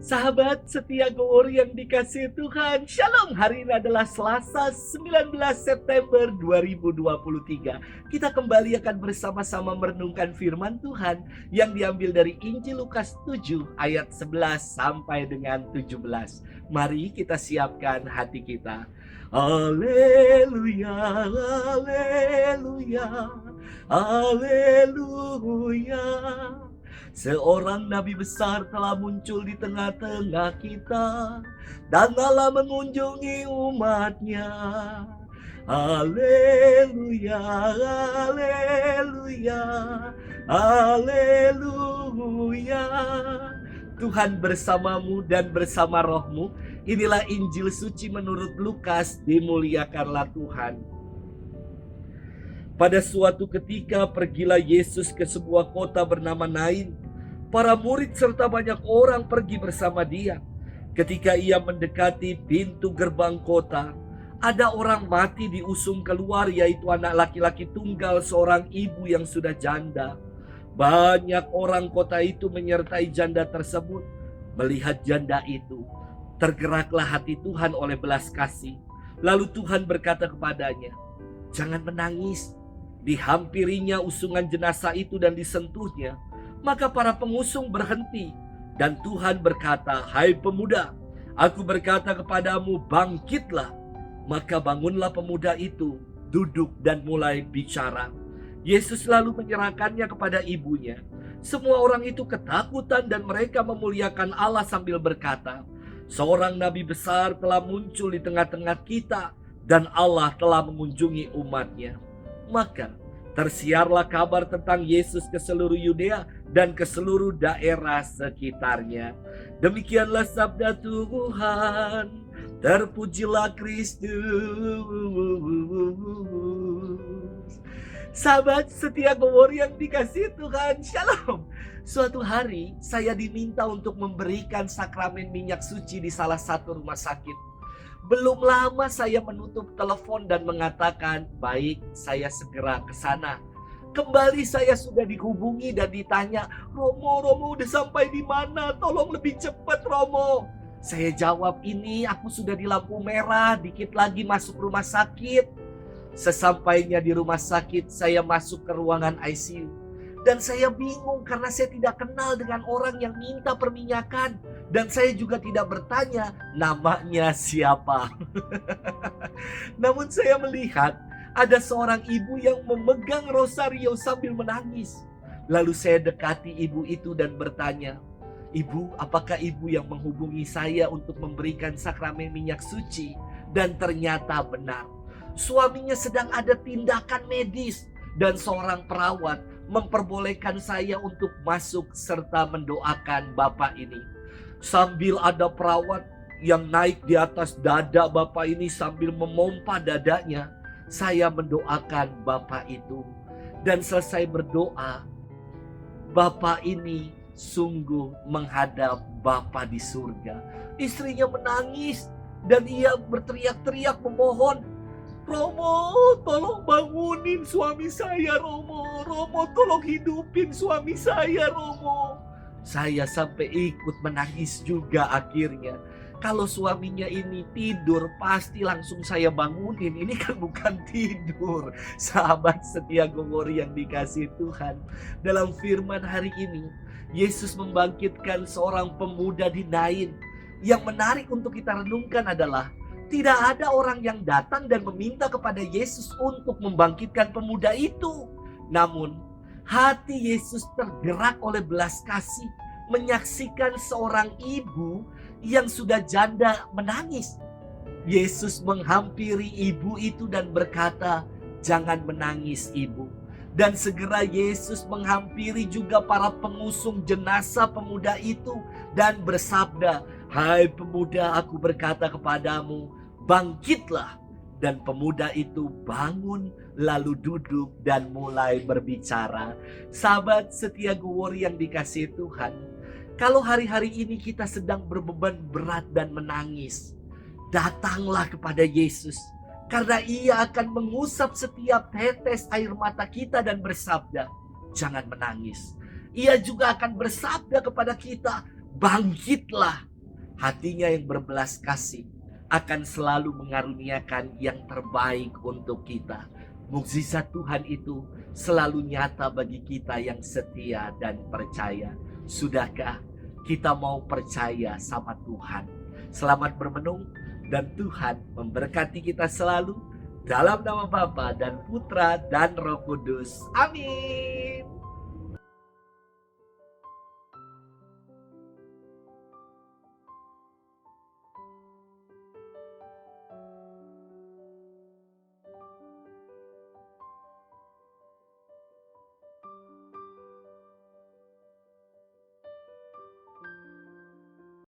Sahabat setia Gowor yang dikasihi Tuhan, Shalom. Hari ini adalah Selasa 19 September 2023. Kita kembali akan bersama-sama merenungkan firman Tuhan yang diambil dari Injil Lukas 7 ayat 11 sampai dengan 17. Mari kita siapkan hati kita. Haleluya, haleluya, haleluya. Seorang nabi besar telah muncul di tengah-tengah kita, dan Allah mengunjungi umatnya. Haleluya, haleluya, haleluya. Tuhan bersamamu dan bersama rohmu. Inilah Injil suci menurut Lukas. Dimuliakanlah Tuhan. Pada suatu ketika pergilah Yesus ke sebuah kota bernama Nain. Para murid serta banyak orang pergi bersama dia. Ketika ia mendekati pintu gerbang kota, ada orang mati diusung keluar, yaitu anak laki-laki tunggal seorang ibu yang sudah janda. Banyak orang kota itu menyertai janda tersebut. Melihat janda itu, tergeraklah hati Tuhan oleh belas kasih. Lalu Tuhan berkata kepadanya, "Jangan menangis." Dihampirinya usungan jenazah itu dan disentuhnya. Maka para pengusung berhenti, dan Tuhan berkata, "Hai pemuda, aku berkata kepadamu, bangkitlah." Maka bangunlah pemuda itu, duduk dan mulai bicara. Yesus lalu menyerahkannya kepada ibunya. Semua orang itu ketakutan dan mereka memuliakan Allah sambil berkata, "Seorang nabi besar telah muncul di tengah-tengah kita, dan Allah telah mengunjungi umatnya." Maka tersiarlah kabar tentang Yesus ke seluruh Yudea dan ke seluruh daerah sekitarnya. Demikianlah sabda Tuhan. Terpujilah Kristus. Sahabat setia Gowor yang dikasihi Tuhan, Shalom. Suatu hari saya diminta untuk memberikan sakramen minyak suci di salah satu rumah sakit. Belum lama saya menutup telepon dan mengatakan, "Baik, saya segera ke sana." Kembali saya sudah dihubungi dan ditanya, Romo udah sampai di mana? Tolong lebih cepat, Romo." Saya jawab, "Ini aku sudah di lampu merah, dikit lagi masuk rumah sakit." Sesampainya di rumah sakit, saya masuk ke ruangan ICU. Dan saya bingung karena saya tidak kenal dengan orang yang minta perminyakan. Dan saya juga tidak bertanya namanya siapa. Namun saya melihat ada seorang ibu yang memegang rosario sambil menangis. Lalu saya dekati ibu itu dan bertanya, "Ibu, apakah ibu yang menghubungi saya untuk memberikan sakramen minyak suci?" Dan ternyata benar. Suaminya sedang ada tindakan medis dan seorang perawat memperbolehkan saya untuk masuk serta mendoakan bapak ini. Sambil ada perawat yang naik di atas dada bapak ini sambil memompa dadanya, saya mendoakan bapak itu. Dan selesai berdoa, bapak ini sungguh menghadap Bapa di surga. Istrinya menangis dan ia berteriak-teriak memohon, "Romo, tolong bangunin suami saya, Romo. Romo, tolong hidupin suami saya, Romo." Saya sampai ikut menangis juga akhirnya. Kalau suaminya ini tidur, pasti langsung saya bangunin. Ini kan bukan tidur. Sahabat setia Gowor yang dikasihi Tuhan. Dalam firman hari ini, Yesus membangkitkan seorang pemuda di Nain. Yang menarik untuk kita renungkan adalah, tidak ada orang yang datang dan meminta kepada Yesus untuk membangkitkan pemuda itu. Namun, hati Yesus tergerak oleh belas kasih menyaksikan seorang ibu yang sudah janda menangis. Yesus menghampiri ibu itu dan berkata, "Jangan menangis, ibu." Dan segera Yesus menghampiri juga para pengusung jenazah pemuda itu dan bersabda, "Hai pemuda, aku berkata kepadamu, bangkitlah." Dan pemuda itu bangun, lalu duduk dan mulai berbicara. Sahabat setia Gowor yang dikasihi Tuhan, kalau hari-hari ini kita sedang berbeban berat dan menangis, datanglah kepada Yesus. Karena ia akan mengusap setiap tetes air mata kita dan bersabda, "Jangan menangis." Ia juga akan bersabda kepada kita, "Bangkitlah." Hatinya yang berbelas kasih akan selalu mengaruniakan yang terbaik untuk kita. Mukjizat Tuhan itu selalu nyata bagi kita yang setia dan percaya. Sudahkah kita mau percaya sama Tuhan? Selamat bermenung dan Tuhan memberkati kita selalu dalam nama Bapa dan Putra dan Roh Kudus. Amin.